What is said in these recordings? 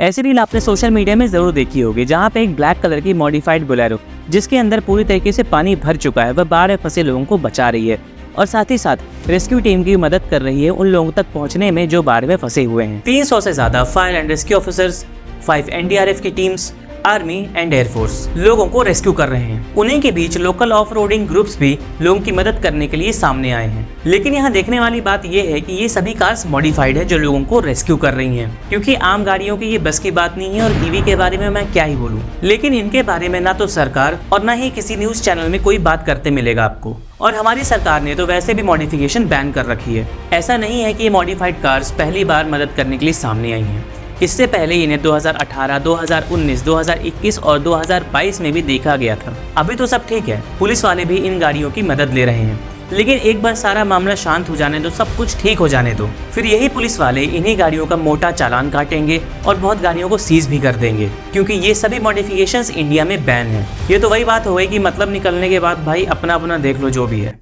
ऐसी रील आपने social media में जरूर देखी होगी, जहाँ पे एक ब्लैक कलर की मॉडिफाइड बोलेरो जिसके अंदर पूरी तरीके से पानी भर चुका है, वह बाढ़ में फंसे लोगों को बचा रही है और साथ ही साथ रेस्क्यू टीम की मदद कर रही है उन लोगों तक पहुंचने में जो बाढ़ में फंसे हुए हैं। 300 से ज्यादा fire and rescue officers, 5 NDRF की टीम्स, आर्मी एंड एयरफोर्स लोगों को रेस्क्यू कर रहे हैं। उन्हीं के बीच लोकल ऑफ रोडिंग ग्रुप्स भी लोगों की मदद करने के लिए सामने आए हैं। लेकिन यहाँ देखने वाली बात यह है कि ये सभी कार्स मॉडिफाइड है जो लोगों को रेस्क्यू कर रही हैं, क्योंकि आम गाड़ियों की ये बस की बात नहीं है। और ईवी के बारे में मैं क्या ही बोलूं, लेकिन इनके बारे में ना तो सरकार और ना ही किसी न्यूज चैनल में कोई बात करते मिलेगा आपको। और हमारी सरकार ने तो वैसे भी मॉडिफिकेशन बैन कर रखी है। ऐसा नहीं है कि ये मॉडिफाइड कार्स पहली बार मदद करने के लिए सामने आई हैं। इससे पहले इन्हें 2018, 2019, 2021 और 2022 में भी देखा गया था। अभी तो सब ठीक है, पुलिस वाले भी इन गाड़ियों की मदद ले रहे हैं, लेकिन एक बार सारा मामला शांत हो जाने दो, सब कुछ ठीक हो जाने दो, फिर यही पुलिस वाले इन्हीं गाड़ियों का मोटा चालान काटेंगे और बहुत गाड़ियों को सीज भी कर देंगे, क्योंकि ये सभी मॉडिफिकेशंस इंडिया में बैन है। ये तो वही बात हो गई कि मतलब निकलने के बाद भाई अपना अपना देख लो जो भी है।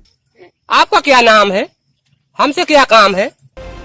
आपका क्या नाम है, हमसे क्या काम है।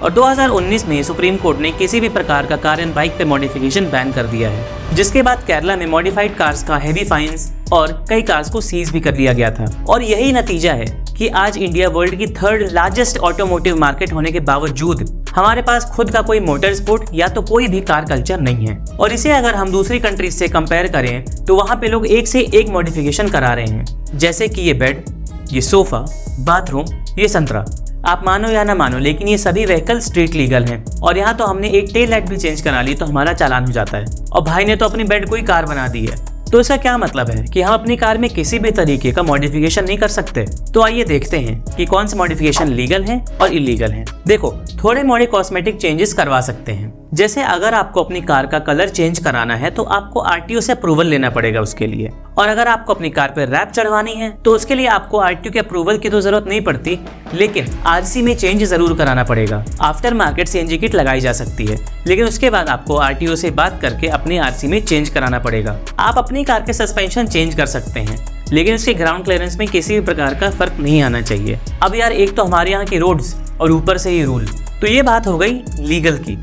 और 2019 में सुप्रीम कोर्ट ने किसी भी प्रकार का कार एंड बाइक पे मॉडिफिकेशन बैन कर दिया है, जिसके बाद केरला में मॉडिफाइड कार्स का हेवी फाइन्स और कई कार्स को सीज भी कर लिया गया था। और यही नतीजा है कि आज इंडिया वर्ल्ड की 3rd लार्जेस्ट ऑटोमोटिव मार्केट होने के बावजूद हमारे पास खुद का कोई मोटर स्पोर्ट या तो कोई भी कार कल्चर नहीं है। और इसे अगर हम दूसरी कंट्रीज से कंपेयर करें तो वहाँ पे लोग एक से एक मॉडिफिकेशन करा रहे हैं, जैसे कि ये बेड, ये सोफा, बाथरूम, ये संतरा। आप मानो या ना मानो, लेकिन ये सभी व्हीकल स्ट्रीट लीगल हैं। और यहाँ तो हमने एक टेल लाइट भी चेंज करा ली तो हमारा चालान हो जाता है। और भाई ने तो अपनी बेड को ही कार बना दी है। तो इसका क्या मतलब है कि हम अपनी कार में किसी भी तरीके का मॉडिफिकेशन नहीं कर सकते। तो आइए देखते हैं कि कौन से मॉडिफिकेशन लीगल हैं और इलीगल हैं। देखो, थोड़े मोड़े कॉस्मेटिक चेंजेस करवा सकते हैं, जैसे अगर आपको अपनी कार का कलर चेंज कराना है तो आपको RTO से अप्रूवल लेना पड़ेगा उसके लिए। और अगर आपको अपनी कार पर रैप चढ़वानी है तो उसके लिए आपको RTO के अप्रूवल की तो जरूरत नहीं पड़ती, लेकिन RC में चेंज जरूर कराना पड़ेगा। आफ्टर मार्केट CNG किट लगाई जा सकती है, लेकिन उसके बाद आपको RTO से बात करके अपनी RC में चेंज कराना पड़ेगा। आप अपनी कार के सस्पेंशन चेंज कर सकते हैं, लेकिन उसके ग्राउंड क्लियरेंस में किसी भी प्रकार का फर्क नहीं आना चाहिए। अब यार, एक तो हमारे यहाँ की रोड्स और ऊपर से ये रूल, तो ये बात हो गई लीगल की।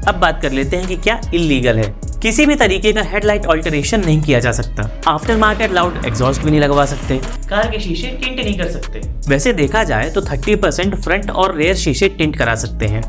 अब बात कर लेते हैं कि क्या इलीगल है। किसी भी तरीके का हेडलाइट ऑल्टरेशन नहीं किया जा सकता। आफ्टर मार्केट लाउड एग्जॉस्ट भी नहीं लगवा सकते। कार के शीशे टिंट नहीं कर सकते। वैसे देखा जाए तो 30% फ्रंट और रेयर शीशे टिंट करा सकते हैं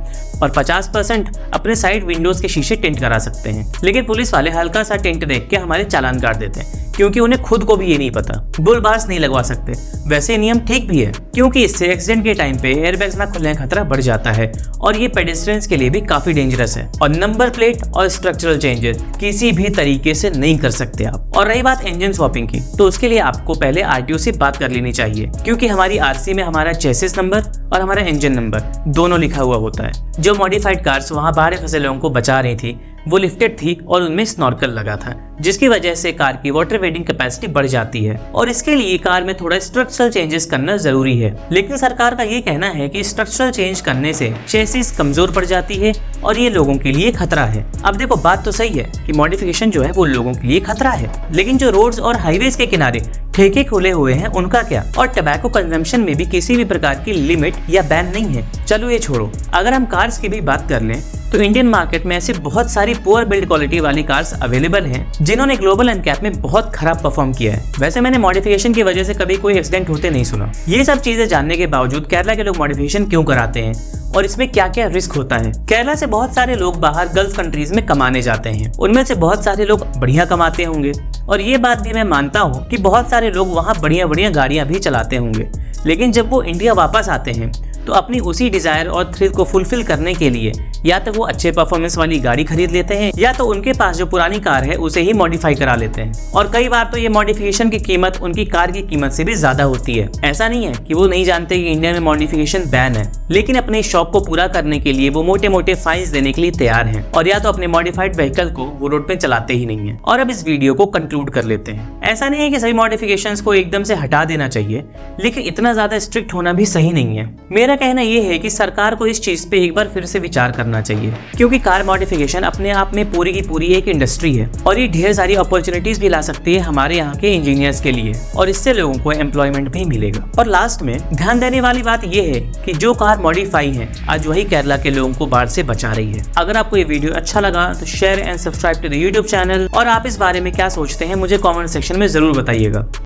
और 50% अपने साइड विंडोज के शीशे टिंट करा सकते हैं। लेकिन पुलिस वाले हल्का सा टिंट देख के हमारे चालान काट देते हैं, क्योंकि उन्हें खुद को भी ये नहीं पता। बुलबार्स नहीं लगवा सकते। वैसे नियम ठीक भी है, क्योंकि इससे एक्सीडेंट के टाइम पे एयरबैग्स ना खुलने का खतरा बढ़ जाता है और ये पेडेस्ट्रियंस के लिए भी काफी डेंजरस है। और नंबर प्लेट और स्ट्रक्चरल चेंजेस किसी भी तरीके से नहीं कर सकते आप। और रही बात इंजन स्वैपिंग की, तो उसके लिए आपको पहले RTO से बात कर लेनी चाहिए, क्योंकि हमारी RC में हमारा चेसिस नंबर और हमारा इंजन नंबर दोनों लिखा हुआ होता है। जो मॉडिफाइड कार्स वहाँ बाहर फंसे लोगों को बचा रही थी वो लिफ्टेड थी और उनमें स्नॉर्कल लगा था, जिसकी वजह से कार की वाटर वेटिंग कैपेसिटी बढ़ जाती है। और इसके लिए कार में थोड़ा स्ट्रक्चरल चेंजेस करना जरूरी है। लेकिन सरकार का ये कहना है कि स्ट्रक्चरल चेंज करने से चेसिस कमजोर पड़ जाती है और ये लोगों के लिए खतरा है। अब देखो, बात तो सही है कि मॉडिफिकेशन जो है वो लोगों के लिए खतरा है, लेकिन जो रोड्स और हाईवेज के किनारे ठेके खुले हुए हैं उनका क्या। और टबैको कंजम्पशन में भी किसी भी प्रकार की लिमिट या बैन नहीं है। चलो ये छोड़ो, अगर हम कार्स की भी बात कर लें तो इंडियन मार्केट में ऐसी बहुत सारी पुअर बिल्ड क्वालिटी वाली कार्स अवेलेबल हैं, जिन्होंने ग्लोबल NCAP में बहुत खराब परफॉर्म किया है। वैसे मैंने मॉडिफिकेशन की वजह से कभी कोई एक्सीडेंट होते नहीं सुना। ये सब चीजें जानने के बावजूद केरला के लोग मॉडिफिकेशन क्यों कराते हैं और इसमें क्या क्या रिस्क होता है। केरला से बहुत सारे लोग बाहर गल्फ कंट्रीज में कमाने जाते हैं, उनमें से बहुत सारे लोग बढ़िया कमाते होंगे। और ये बात भी मैं मानता हूँ कि बहुत सारे लोग वहाँ बढ़िया बढ़िया गाड़ियाँ भी चलाते होंगे, लेकिन जब वो इंडिया वापस आते हैं तो अपनी उसी डिजायर और थ्रिल को फुलफिल करने के लिए या तो वो अच्छे परफॉर्मेंस वाली गाड़ी खरीद लेते हैं या तो उनके पास जो पुरानी कार है उसे ही मॉडिफाई करा लेते हैं। और कई बार तो ये मॉडिफिकेशन की कीमत उनकी कार की कीमत से भी ज्यादा होती है। ऐसा नहीं है कि वो नहीं जानते कि इंडिया में मॉडिफिकेशन बैन है, लेकिन अपने शौक को पूरा करने के लिए वो मोटे मोटे फाइन्स देने के लिए तैयार हैं और या तो अपने मॉडिफाइड व्हीकल को वो रोड पे चलाते ही नहीं है। और अब इस वीडियो को कंक्लूड कर लेते हैं। ऐसा नहीं है कि सभी मॉडिफिकेशंस को एकदम से हटा देना चाहिए, लेकिन इतना ज्यादा स्ट्रिक्ट होना भी सही नहीं है। मेरा मेरा कहना ये है कि सरकार को इस चीज पे एक बार फिर से विचार करना चाहिए, क्योंकि कार मॉडिफिकेशन अपने आप में पूरी की पूरी एक इंडस्ट्री है और ये ढेर सारी अपॉर्चुनिटीज भी ला सकती है हमारे यहाँ के इंजीनियर्स के लिए, और इससे लोगों को एम्प्लॉयमेंट भी मिलेगा। और लास्ट में ध्यान देने वाली बात यह है कि जो कार मॉडिफाई है आज वही केरला के लोगों को बाढ़ से बचा रही है। अगर आपको ये वीडियो अच्छा लगा तो share and subscribe to the YouTube channel, और आप इस बारे में क्या सोचते हैं मुझे कमेंट सेक्शन में जरूर बताइएगा।